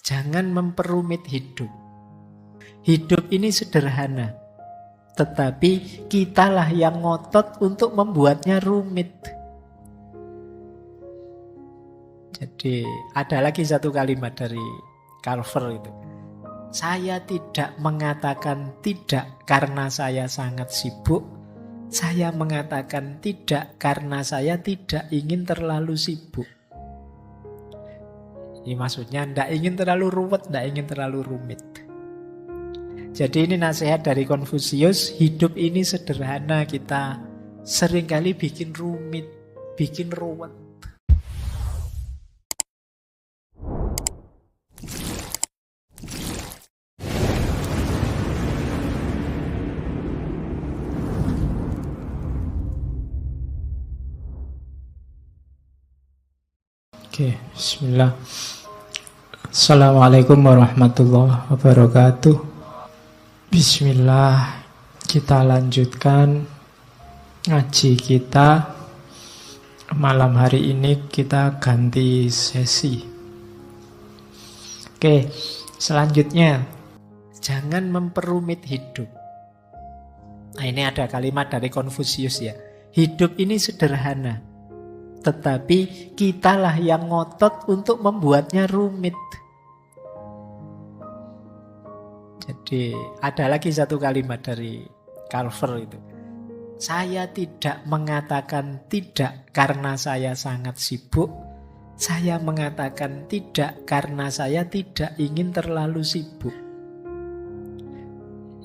Jangan memperumit hidup. Hidup ini sederhana, tetapi kitalah yang ngotot untuk membuatnya rumit. Jadi ada lagi satu kalimat dari Carver itu. Saya tidak mengatakan tidak karena saya sangat sibuk. Saya mengatakan tidak karena saya tidak ingin terlalu sibuk. Ini maksudnya tidak ingin terlalu ruwet, tidak ingin terlalu rumit. Jadi ini nasihat dari Konfusius, hidup ini sederhana, kita seringkali bikin rumit, bikin ruwet. Oke, bismillah. Assalamualaikum warahmatullahi wabarakatuh. Bismillah, kita lanjutkan ngaji kita. Malam hari ini kita ganti sesi. Oke, selanjutnya, jangan memperumit hidup. Nah, ini ada kalimat dari Konfusius ya. Hidup ini sederhana, tetapi kitalah yang ngotot untuk membuatnya rumit. Jadi ada lagi satu kalimat dari Carver itu. Saya tidak mengatakan tidak karena saya sangat sibuk. Saya mengatakan tidak karena saya tidak ingin terlalu sibuk.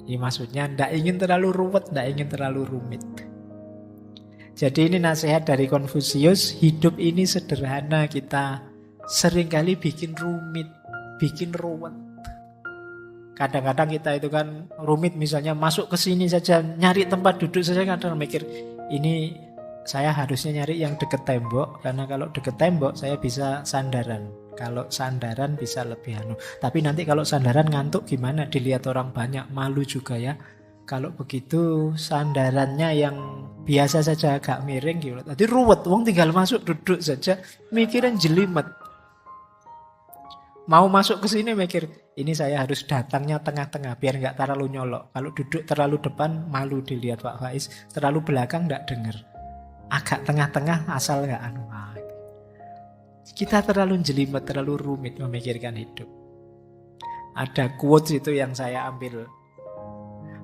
Ini maksudnya tidak ingin terlalu ruwet, tidak ingin terlalu rumit. Jadi ini nasihat dari Konfusius, hidup ini sederhana, kita seringkali bikin rumit, bikin ruwet. Kadang-kadang kita itu kan rumit, misalnya masuk ke sini saja, nyari tempat duduk saja, kadang mikir, ini saya harusnya nyari yang deket tembok, karena kalau deket tembok saya bisa sandaran. Kalau sandaran bisa lebih anu. Tapi nanti kalau sandaran ngantuk gimana? Dilihat orang banyak, malu juga ya. Kalau begitu sandarannya yang biasa saja agak miring gitu. Tadi ruwet, wong tinggal masuk duduk saja, mikirin jelimet. Mau masuk ke sini mikir, ini saya harus datangnya tengah-tengah biar nggak terlalu nyolok. Kalau duduk terlalu depan malu dilihat Pak Faiz, terlalu belakang nggak dengar. Agak tengah-tengah asal nggak anu. Kita terlalu jelimet, terlalu rumit memikirkan hidup. Ada quotes itu yang saya ambil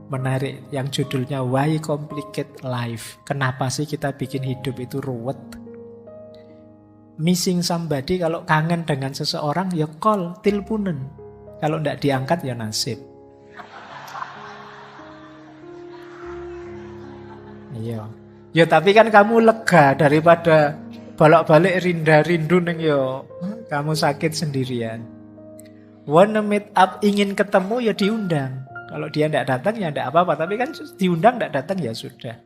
menarik, yang judulnya Why Complicate Life? Kenapa sih kita bikin hidup itu ruwet? Missing somebody, kalau kangen dengan seseorang ya call, tilpunen. Kalau tidak diangkat ya nasib. Iya. Ya tapi kan kamu lega daripada bolak-balik rindu neng yo. Kamu sakit sendirian. Wanna meet up, ingin ketemu ya diundang. Kalau dia tidak datang ya tidak apa-apa. Tapi kan diundang tidak datang ya sudah.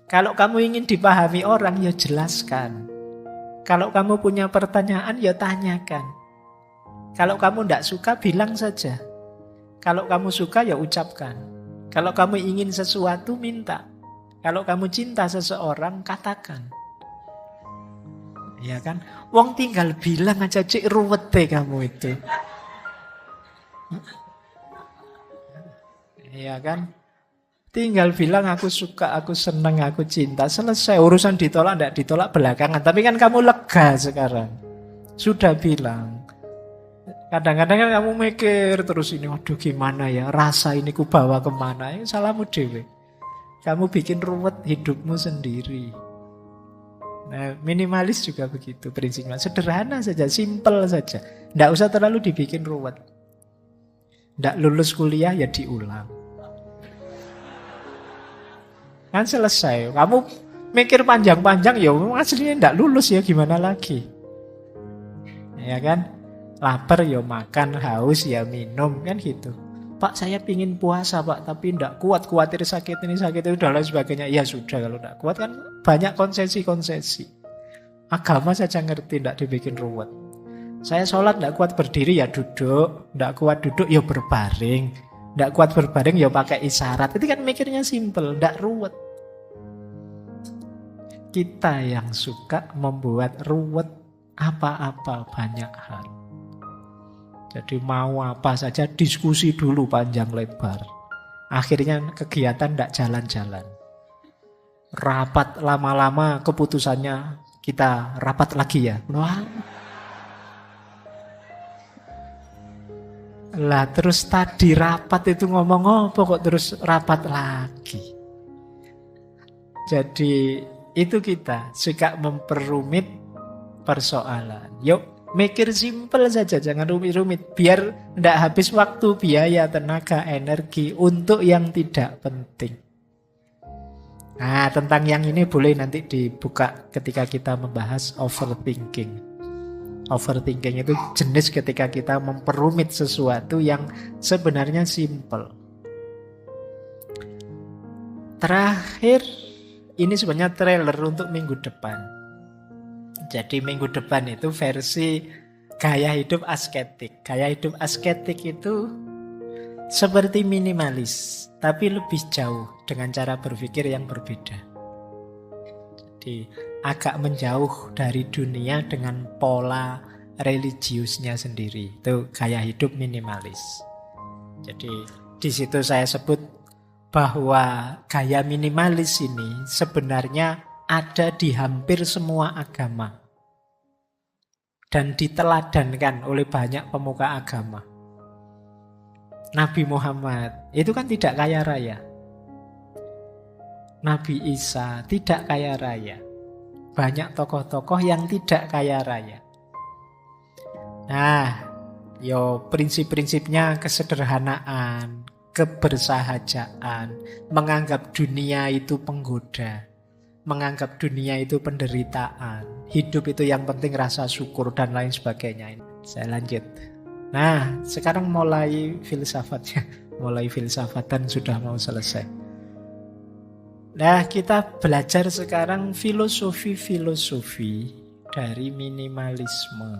Kalau kamu ingin dipahami orang ya jelaskan. Kalau kamu punya pertanyaan ya tanyakan. Kalau kamu tidak suka bilang saja. Kalau kamu suka ya ucapkan. Kalau kamu ingin sesuatu minta. Kalau kamu cinta seseorang katakan. Ya kan? Wong tinggal bilang aja, cik ruwet deh kamu itu. Iya kan? Tinggal bilang aku suka, aku senang, aku cinta. Selesai, urusan ditolak tidak ditolak belakangan. Tapi kan kamu lega sekarang. Sudah bilang. Kadang-kadang kan kamu mikir terus ini, waduh gimana ya, rasa ini ku bawa kemana. Ya, salahmu dewe. Kamu bikin ruwet hidupmu sendiri. Nah, minimalis juga begitu prinsipnya. Sederhana saja, simple saja. Tidak usah terlalu dibikin ruwet. Tidak lulus kuliah ya diulang. Kan selesai. Kamu mikir panjang-panjang ya aslinya tidak lulus ya gimana lagi. Ya kan? Lapar ya makan, haus ya minum, kan gitu. Pak saya pingin puasa Pak, tapi tidak kuat, khawatir sakit ini sakit itu dan lain sebagainya. Ya sudah, kalau tidak kuat kan banyak konsesi-konsesi. Agama saja ngerti, tidak dibikin ruwet. Saya sholat tidak kuat berdiri ya duduk, tidak kuat duduk ya berbaring, tidak kuat berbaring ya pakai isyarat. Itu kan mikirnya simple, tidak ruwet. Kita yang suka membuat ruwet apa-apa banyak hal. Jadi mau apa saja diskusi dulu panjang lebar. Akhirnya kegiatan tidak jalan-jalan. Rapat lama-lama keputusannya kita rapat lagi ya. Wah. Lah terus tadi rapat itu ngomong apa kok terus rapat lagi. Jadi itu kita suka memperumit persoalan. Yuk mikir simpel saja, jangan rumit-rumit. Biar tidak habis waktu, biaya, tenaga, energi untuk yang tidak penting. Nah, tentang yang ini boleh nanti dibuka ketika kita membahas overthinking. Overthinking itu jenis ketika kita memperumit sesuatu yang sebenarnya simpel. Terakhir, ini sebenarnya trailer untuk minggu depan. Jadi minggu depan itu versi gaya hidup asketik. Gaya hidup asketik itu seperti minimalis, tapi lebih jauh dengan cara berpikir yang berbeda. Jadi agak menjauh dari dunia dengan pola religiusnya sendiri. Itu gaya hidup minimalis. Jadi di situ saya sebut bahwa gaya minimalis ini sebenarnya ada di hampir semua agama. Dan diteladankan oleh banyak pemuka agama. Nabi Muhammad itu kan tidak kaya raya. Nabi Isa tidak kaya raya. Banyak tokoh-tokoh yang tidak kaya raya. Nah, prinsip-prinsipnya kesederhanaan, kebersahajaan, menganggap dunia itu penggoda, menganggap dunia itu penderitaan, hidup itu yang penting rasa syukur dan lain sebagainya. Saya lanjut. Nah, sekarang mulai filsafatnya. Mulai filsafatan sudah mau selesai. Nah, kita belajar sekarang filosofi-filosofi dari minimalisme.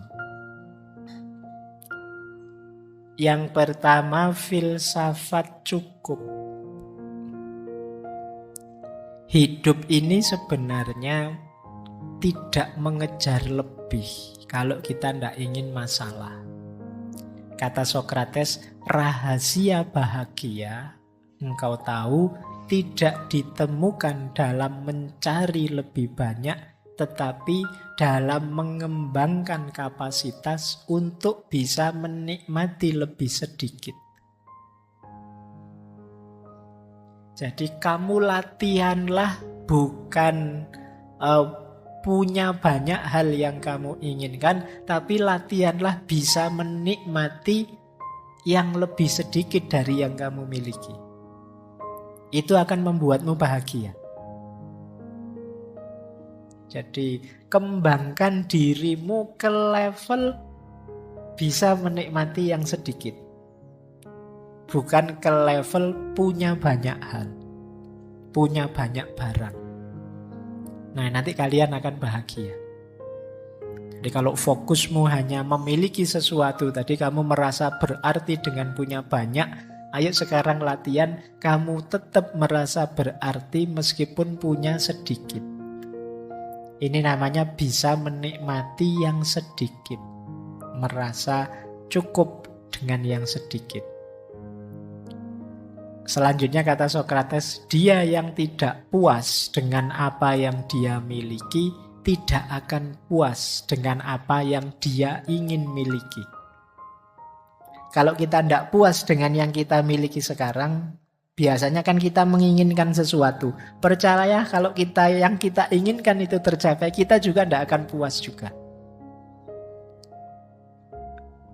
Yang pertama, filsafat cukup. Hidup ini sebenarnya tidak mengejar lebih kalau kita tidak ingin masalah. Kata Sokrates, rahasia bahagia, engkau tahu, tidak ditemukan dalam mencari lebih banyak, tetapi dalam mengembangkan kapasitas untuk bisa menikmati lebih sedikit. Jadi kamu latihanlah bukan punya banyak hal yang kamu inginkan, tapi latihanlah bisa menikmati yang lebih sedikit dari yang kamu miliki. Itu akan membuatmu bahagia. Jadi kembangkan dirimu ke level bisa menikmati yang sedikit. Bukan ke level punya banyak hal, punya banyak barang. Nah, nanti kalian akan bahagia. Jadi kalau fokusmu hanya memiliki sesuatu, tadi kamu merasa berarti dengan punya banyak, ayo sekarang latihan, kamu tetap merasa berarti meskipun punya sedikit. Ini namanya bisa menikmati yang sedikit, merasa cukup dengan yang sedikit. Selanjutnya kata Sokrates, dia yang tidak puas dengan apa yang dia miliki, tidak akan puas dengan apa yang dia ingin miliki. Kalau kita tidak puas dengan yang kita miliki sekarang, biasanya kan kita menginginkan sesuatu. Percaya kalau yang kita inginkan itu tercapai, kita juga tidak akan puas juga.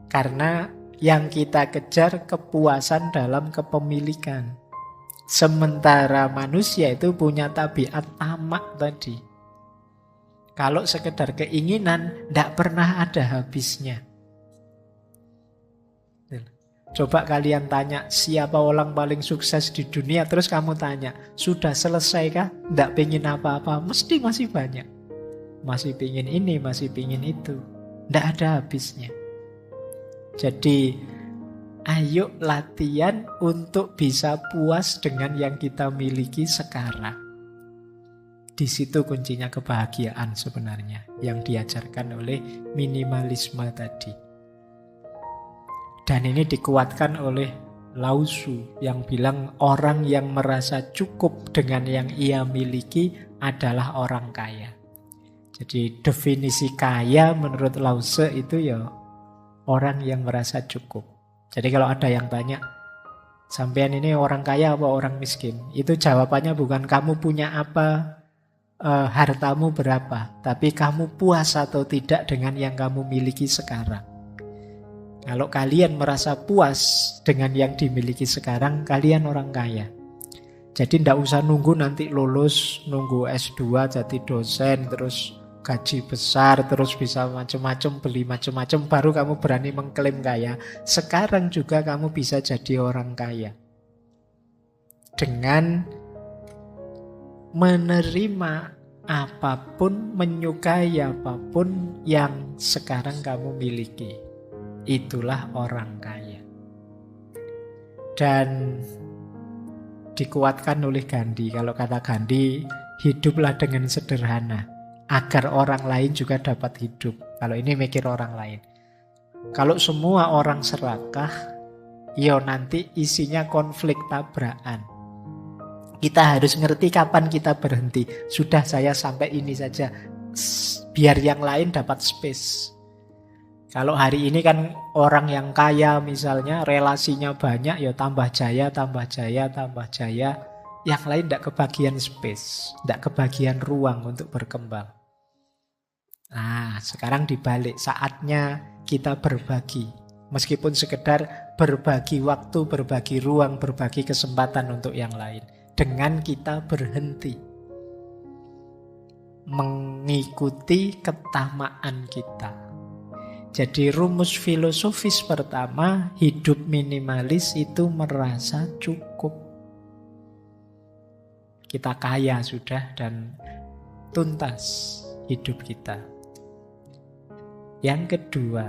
Karena yang kita kejar kepuasan dalam kepemilikan. Sementara manusia itu punya tabiat tamak tadi. Kalau sekedar keinginan, tidak pernah ada habisnya. Coba kalian tanya, siapa orang paling sukses di dunia? Terus kamu tanya, sudah selesai kah? Tidak pengen apa-apa? Mesti masih banyak. Masih pengen ini, masih pengen itu. Tidak ada habisnya. Jadi, ayo latihan untuk bisa puas dengan yang kita miliki sekarang. Di situ kuncinya kebahagiaan sebenarnya yang diajarkan oleh minimalisme tadi. Dan ini dikuatkan oleh Lao Tzu yang bilang orang yang merasa cukup dengan yang ia miliki adalah orang kaya. Jadi definisi kaya menurut Lao Tzu itu ya orang yang merasa cukup. Jadi kalau ada yang tanya, sampean ini orang kaya apa orang miskin? Itu jawabannya bukan kamu punya apa, hartamu berapa, tapi kamu puas atau tidak dengan yang kamu miliki sekarang. Kalau kalian merasa puas dengan yang dimiliki sekarang, kalian orang kaya. Jadi tidak usah nunggu nanti lulus, nunggu S2 jadi dosen, terus gaji besar, terus bisa macam-macam, beli macam-macam, baru kamu berani mengklaim kaya. Sekarang juga kamu bisa jadi orang kaya. Dengan menerima apapun, menyukai apapun yang sekarang kamu miliki. Itulah orang kaya. Dan dikuatkan oleh Gandhi. Kalau kata Gandhi, hiduplah dengan sederhana agar orang lain juga dapat hidup. Kalau ini mikir orang lain. Kalau semua orang serakah, ya nanti isinya konflik tabrakan. Kita harus ngerti kapan kita berhenti. Sudah, saya sampai ini saja, biar yang lain dapat space. Kalau hari ini kan orang yang kaya misalnya relasinya banyak, ya tambah jaya, tambah jaya, tambah jaya. Yang lain tidak kebagian space, tidak kebagian ruang untuk berkembang. Nah, sekarang dibalik, saatnya kita berbagi. Meskipun sekedar berbagi waktu, berbagi ruang, berbagi kesempatan untuk yang lain. Dengan kita berhenti mengikuti ketamaan kita. Jadi rumus filosofis pertama, hidup minimalis itu merasa cukup. Kita kaya sudah dan tuntas hidup kita. Yang kedua,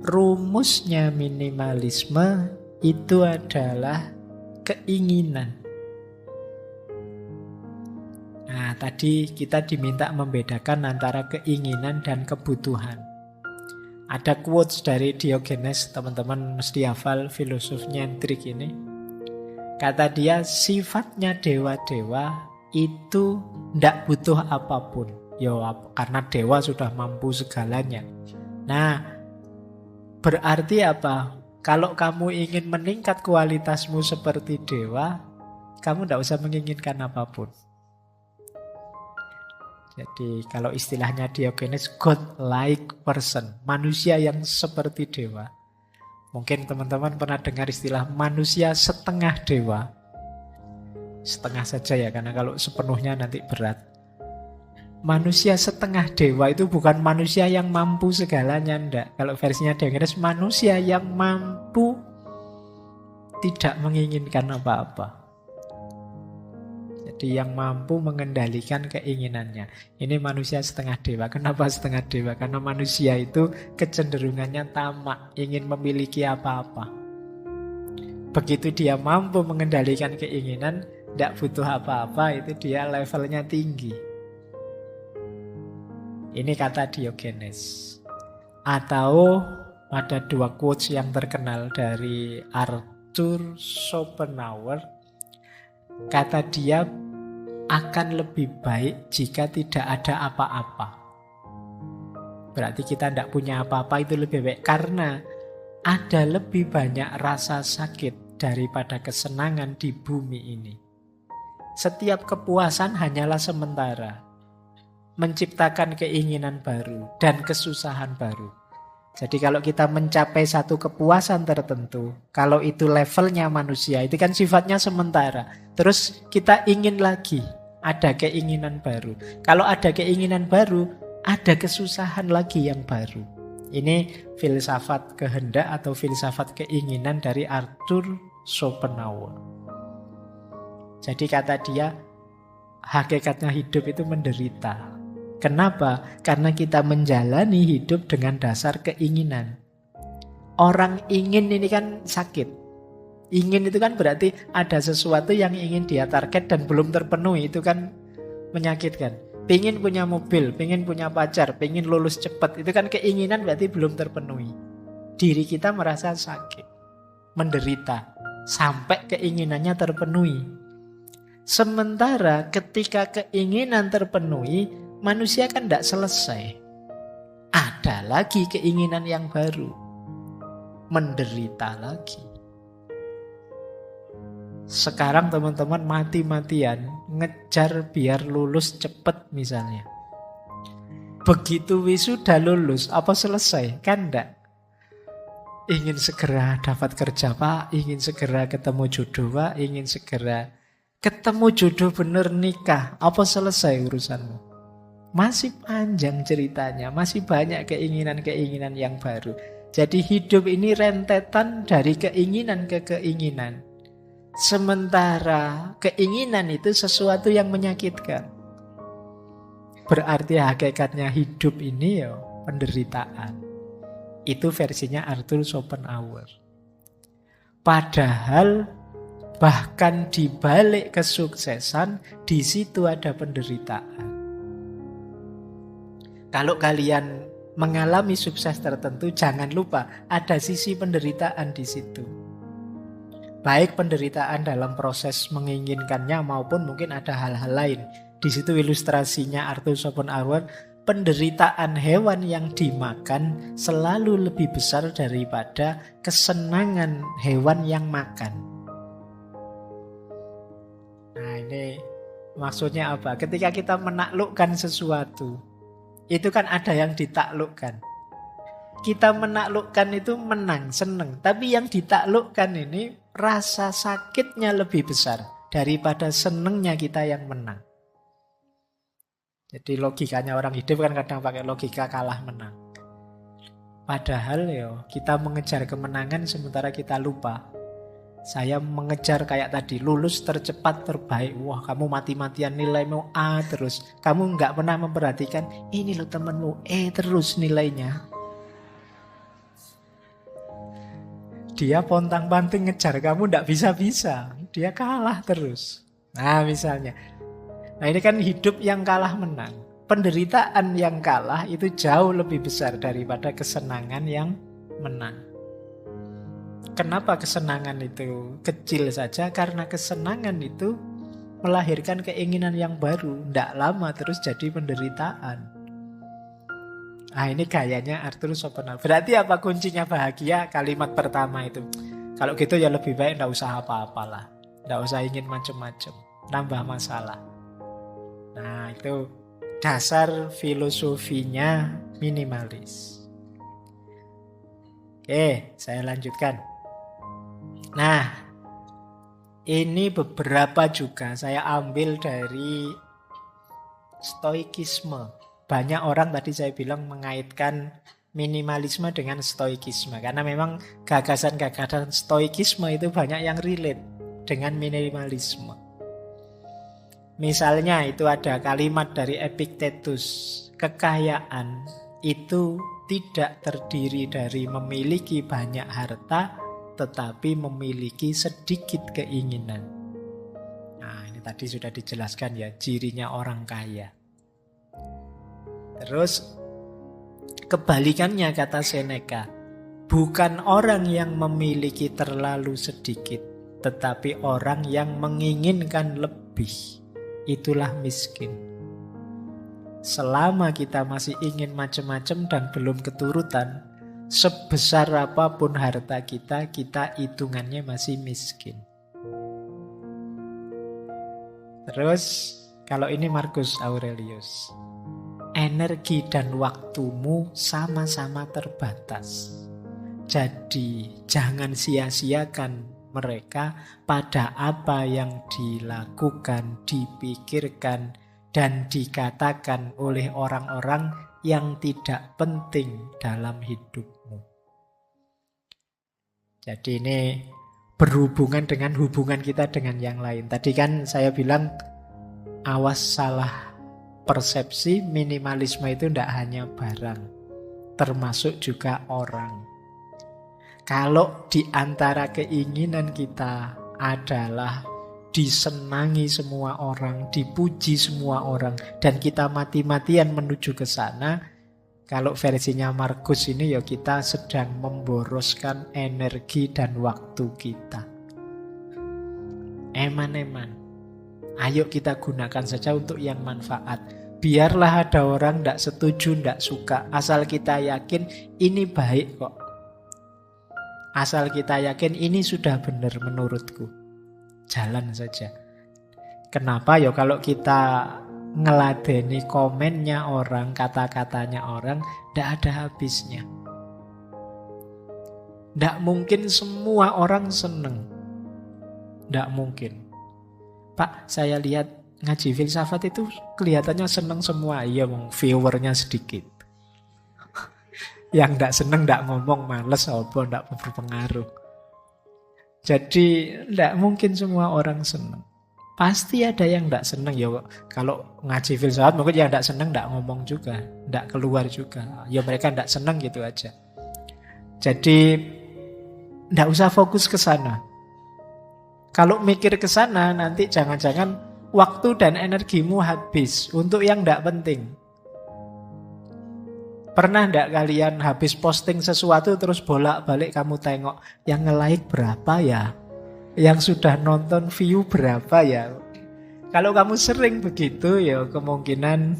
rumusnya minimalisme itu adalah keinginan. Nah, tadi kita diminta membedakan antara keinginan dan kebutuhan. Ada quotes dari Diogenes, teman-teman mesti hafal filosof nyentrik ini. Kata dia, sifatnya dewa-dewa itu tidak butuh apapun. Karena dewa sudah mampu segalanya. Nah, berarti apa? Kalau kamu ingin meningkat kualitasmu seperti dewa, kamu tidak usah menginginkan apapun. Jadi kalau istilahnya Diogenes, God-like person, manusia yang seperti dewa. Mungkin teman-teman pernah dengar istilah manusia setengah dewa. Setengah saja ya, karena kalau sepenuhnya nanti berat. Manusia setengah dewa itu bukan manusia yang mampu segalanya, enggak. Kalau versinya Diogenes, manusia yang mampu tidak menginginkan apa-apa. Jadi yang mampu mengendalikan keinginannya. Ini manusia setengah dewa. Kenapa setengah dewa? Karena manusia itu kecenderungannya tamak, ingin memiliki apa-apa. Begitu dia mampu mengendalikan keinginan, tidak butuh apa-apa, itu dia levelnya tinggi. Ini kata Diogenes. Atau ada dua quotes yang terkenal dari Arthur Schopenhauer. Kata dia, akan lebih baik jika tidak ada apa-apa. Berarti kita tidak punya apa-apa, itu lebih baik. Karena ada lebih banyak rasa sakit daripada kesenangan di bumi ini. Setiap kepuasan hanyalah sementara. Menciptakan keinginan baru dan kesusahan baru. Jadi kalau kita mencapai satu kepuasan tertentu, kalau itu levelnya manusia, itu kan sifatnya sementara. Terus kita ingin lagi, ada keinginan baru. Kalau ada keinginan baru, ada kesusahan lagi yang baru. Ini filsafat kehendak atau filsafat keinginan dari Arthur Schopenhauer. Jadi kata dia, hakikatnya hidup itu menderita. Kenapa? Karena kita menjalani hidup dengan dasar keinginan. Orang ingin ini kan sakit. Ingin itu kan berarti ada sesuatu yang ingin dia target dan belum terpenuhi. Itu kan menyakitkan. Pengen punya mobil, pengen punya pacar, pengen lulus cepat. Itu kan keinginan berarti belum terpenuhi. diri kita merasa sakit, menderita, sampai keinginannya terpenuhi. Sementara ketika keinginan terpenuhi, manusia kan tidak selesai. Ada lagi keinginan yang baru, menderita lagi. Sekarang teman-teman mati-matian ngejar biar lulus cepet misalnya. Begitu wisuda lulus, apa selesai? Kan enggak. Ingin segera dapat kerja Pak, ingin segera ketemu jodoh Pak, ingin segera ketemu jodoh bener nikah. Apa selesai urusanmu? Masih panjang ceritanya, masih banyak keinginan-keinginan yang baru. Jadi hidup ini rentetan dari keinginan ke keinginan. Sementara keinginan itu sesuatu yang menyakitkan. Berarti hakikatnya hidup ini ya penderitaan. Itu versinya Arthur Schopenhauer. Padahal bahkan di balik kesuksesan, di situ ada penderitaan. Kalau kalian mengalami sukses tertentu, jangan lupa ada sisi penderitaan di situ. Baik penderitaan dalam proses menginginkannya maupun mungkin ada hal-hal lain. Di situ ilustrasinya Arthur Schopenhauer, penderitaan hewan yang dimakan selalu lebih besar daripada kesenangan hewan yang makan. Nah ini maksudnya apa? Ketika kita menaklukkan sesuatu, itu kan ada yang ditaklukkan. Kita menaklukkan itu menang, seneng. Tapi yang ditaklukkan ini rasa sakitnya lebih besar daripada senengnya kita yang menang. Jadi logikanya orang hidup kan kadang pakai logika kalah menang. Padahal kita mengejar kemenangan sementara kita lupa. Saya mengejar kayak tadi, lulus tercepat terbaik. Wah kamu mati-matian nilaimu A terus. Kamu nggak pernah memperhatikan, ini loh temenmu E terus nilainya. Dia pontang-panting ngejar kamu nggak bisa-bisa. Dia kalah terus. Nah misalnya. Nah ini kan hidup yang kalah menang. Penderitaan yang kalah itu jauh lebih besar daripada kesenangan yang menang. Kenapa kesenangan itu kecil saja? Karena kesenangan itu melahirkan keinginan yang baru. Nggak lama terus jadi penderitaan. Nah ini gayanya Arthur Schopenhauer. Berarti apa kuncinya bahagia? Kalimat pertama itu. Kalau gitu ya lebih baik nggak usah apa-apalah. Nggak usah ingin macam-macam. Nambah masalah. Nah itu dasar filosofinya minimalis. Oke, saya lanjutkan. Nah, ini beberapa juga saya ambil dari stoikisme. Banyak orang tadi saya bilang mengaitkan minimalisme dengan stoikisme. Karena memang gagasan-gagasan stoikisme itu banyak yang relate dengan minimalisme. Misalnya itu ada kalimat dari Epictetus. Kekayaan itu tidak terdiri dari memiliki banyak harta, tetapi memiliki sedikit keinginan. Nah ini tadi sudah dijelaskan ya, cirinya orang kaya. Terus kebalikannya kata Seneca, bukan orang yang memiliki terlalu sedikit, tetapi orang yang menginginkan lebih. Itulah miskin. Selama kita masih ingin macam-macam dan belum keturutan, sebesar apapun harta kita, kita hitungannya masih miskin. Terus kalau ini Marcus Aurelius, energi dan waktumu sama-sama terbatas. Jadi jangan sia-siakan mereka pada apa yang dilakukan, dipikirkan, dan dikatakan oleh orang-orang yang tidak penting dalam hidupmu. Jadi ini berhubungan dengan hubungan kita dengan yang lain. Tadi kan saya bilang awas salah persepsi, minimalisme itu tidak hanya barang, termasuk juga orang. Kalau di antara keinginan kita adalah disenangi semua orang, dipuji semua orang, dan kita mati-matian menuju ke sana, Kalau versinya Markus ini ya kita sedang memboroskan energi dan waktu kita. Eman-eman. Ayo kita gunakan saja untuk yang manfaat. Biarlah ada orang tidak setuju, tidak suka. Asal kita yakin ini baik kok. Asal kita yakin ini sudah benar menurutku. Jalan saja. Kenapa ya kalau kita ngeladeni komennya orang, kata-katanya orang, tidak ada habisnya. Tidak mungkin semua orang seneng. Tidak mungkin. Pak, saya lihat ngaji filsafat itu kelihatannya seneng semua. Iya, viewernya sedikit. Yang tidak seneng tidak ngomong, males apa, tidak berpengaruh. Jadi tidak mungkin semua orang seneng. Pasti ada yang tidak seneng. Ya, kalau ngaji filsafat mungkin yang tidak seneng tidak ngomong juga, tidak keluar juga. Ya mereka tidak seneng gitu aja. Jadi tidak usah fokus ke sana. Kalau mikir ke sana nanti jangan-jangan waktu dan energimu habis untuk yang tidak penting. Pernah tidak kalian habis posting sesuatu terus bolak-balik kamu tengok yang nge-like berapa ya? Yang sudah nonton view berapa ya? Kalau kamu sering begitu ya kemungkinan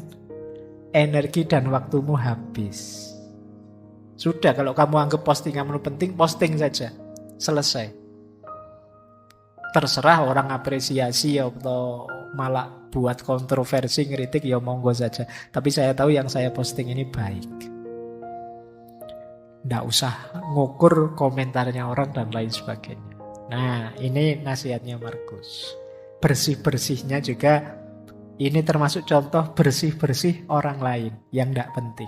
energi dan waktumu habis. Sudah, kalau kamu anggap postinganmu penting, posting saja. Selesai. Terserah orang apresiasi atau malah buat kontroversi, ngeritik, ya monggo saja. Tapi saya tahu yang saya posting ini baik. Nggak usah ngukur komentarnya orang dan lain sebagainya. Nah, ini nasihatnya Markus. Bersih-bersihnya juga, ini termasuk contoh bersih-bersih orang lain yang nggak penting.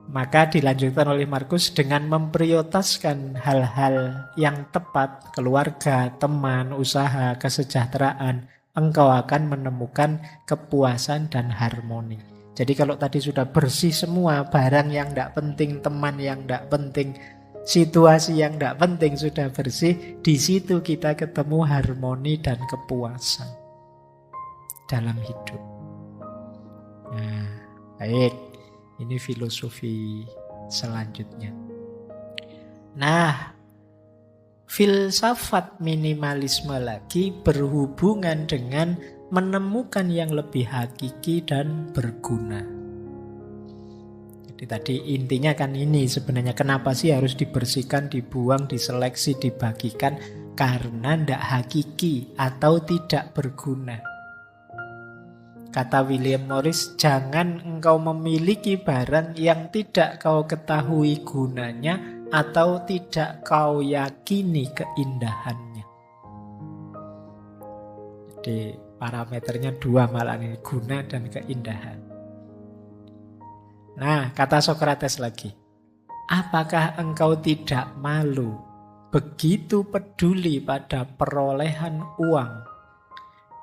Maka dilanjutkan oleh Markus dengan memprioritaskan hal-hal yang tepat, keluarga, teman, usaha, kesejahteraan, engkau akan menemukan kepuasan dan harmoni. Jadi kalau tadi sudah bersih semua, barang yang tidak penting, teman yang tidak penting, situasi yang tidak penting sudah bersih, di situ kita ketemu harmoni dan kepuasan dalam hidup. Nah, baik. Ini filosofi selanjutnya. Nah, filsafat minimalisme lagi berhubungan dengan menemukan yang lebih hakiki dan berguna. Jadi tadi intinya kan ini sebenarnya, kenapa sih harus dibersihkan, dibuang, diseleksi, dibagikan? Karena tidak hakiki atau tidak berguna. Kata William Morris, jangan engkau memiliki barang yang tidak kau ketahui gunanya atau tidak kau yakini keindahannya. Jadi parameternya dua malah ini, guna dan keindahan. Nah, kata Sokrates lagi, apakah engkau tidak malu begitu peduli pada perolehan uang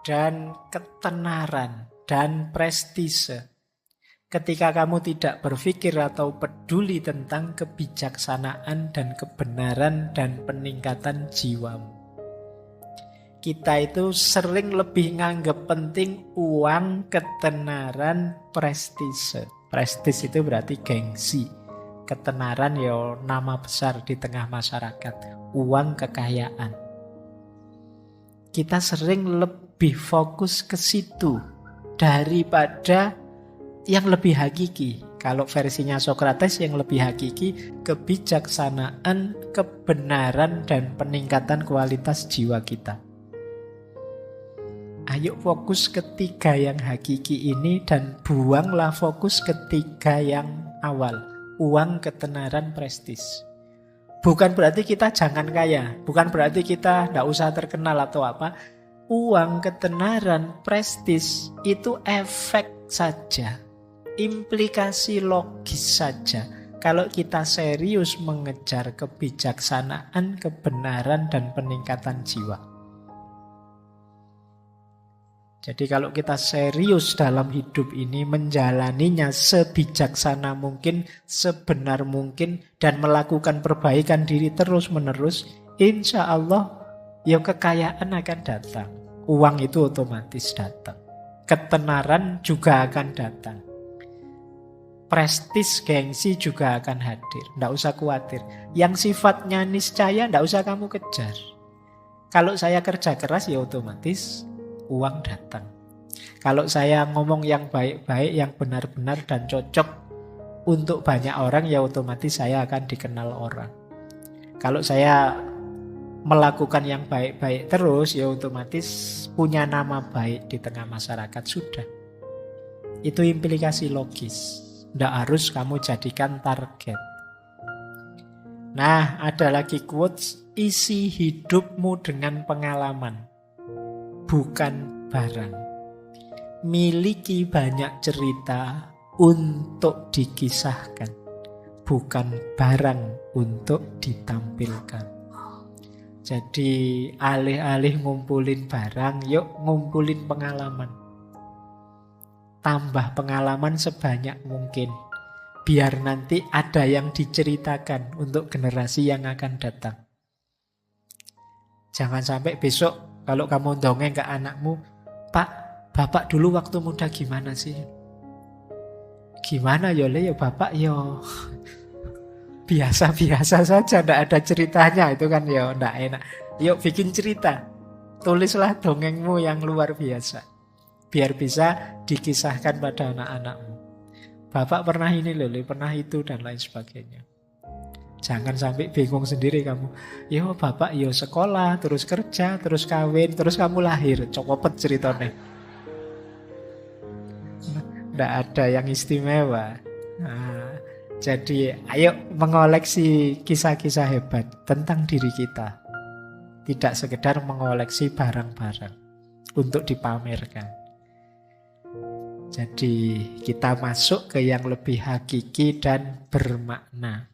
dan ketenaran dan prestise ketika kamu tidak berpikir atau peduli tentang kebijaksanaan dan kebenaran dan peningkatan jiwamu? Kita itu sering lebih nganggap penting uang, ketenaran, prestise. Prestise itu berarti gengsi. Ketenaran ya nama besar di tengah masyarakat. Uang, kekayaan. Kita sering lebih fokus ke situ daripada yang lebih hakiki. Kalau versinya Sokrates yang lebih hakiki, kebijaksanaan, kebenaran, dan peningkatan kualitas jiwa kita. Ayo fokus ketiga yang hakiki ini dan buanglah fokus ketiga yang awal. Uang, ketenaran, prestis. Bukan berarti kita jangan kaya, bukan berarti kita tidak usah terkenal atau apa. Uang, ketenaran, prestis itu efek saja, implikasi logis saja. Kalau kita serius mengejar kebijaksanaan, kebenaran, dan peningkatan jiwa. Jadi kalau kita serius dalam hidup ini, menjalaninya sebijaksana mungkin, sebenar mungkin, dan melakukan perbaikan diri terus-menerus, insya Allah ya kekayaan akan datang. Uang itu otomatis datang. Ketenaran juga akan datang. prestis, gengsi juga akan hadir. Nggak usah khawatir. Yang sifatnya niscaya nggak usah kamu kejar. Kalau saya kerja keras ya otomatis uang datang. Kalau saya ngomong yang baik-baik, yang benar-benar dan cocok untuk banyak orang, ya otomatis saya akan dikenal orang. Kalau saya melakukan yang baik-baik terus, ya otomatis punya nama baik di tengah masyarakat sudah. Itu implikasi logis. Tidak harus kamu jadikan target. Nah, ada lagi quotes, isi hidupmu dengan pengalaman, bukan barang. Miliki banyak cerita untuk dikisahkan, bukan barang untuk ditampilkan. Jadi alih-alih ngumpulin barang, yuk ngumpulin pengalaman. Tambah pengalaman sebanyak mungkin, biar nanti ada yang diceritakan untuk generasi yang akan datang. Jangan sampai besok kalau kamu dongeng ke anakmu, Pak, Bapak dulu waktu muda gimana sih? Gimana ya Le, ya Bapak ya biasa-biasa saja, tidak ada ceritanya, itu kan ya tidak enak. Yuk bikin cerita, tulislah dongengmu yang luar biasa, biar bisa dikisahkan pada anak-anakmu. Bapak pernah ini loh, pernah itu, dan lain sebagainya. Jangan sampai bingung sendiri kamu. Yo bapak yo sekolah, terus kerja, terus kawin, terus kamu lahir. Cokopet ceritanya. Nggak ada yang istimewa. Nah, jadi ayo mengoleksi kisah-kisah hebat tentang diri kita. Tidak sekedar mengoleksi barang-barang untuk dipamerkan. Jadi kita masuk ke yang lebih hakiki dan bermakna.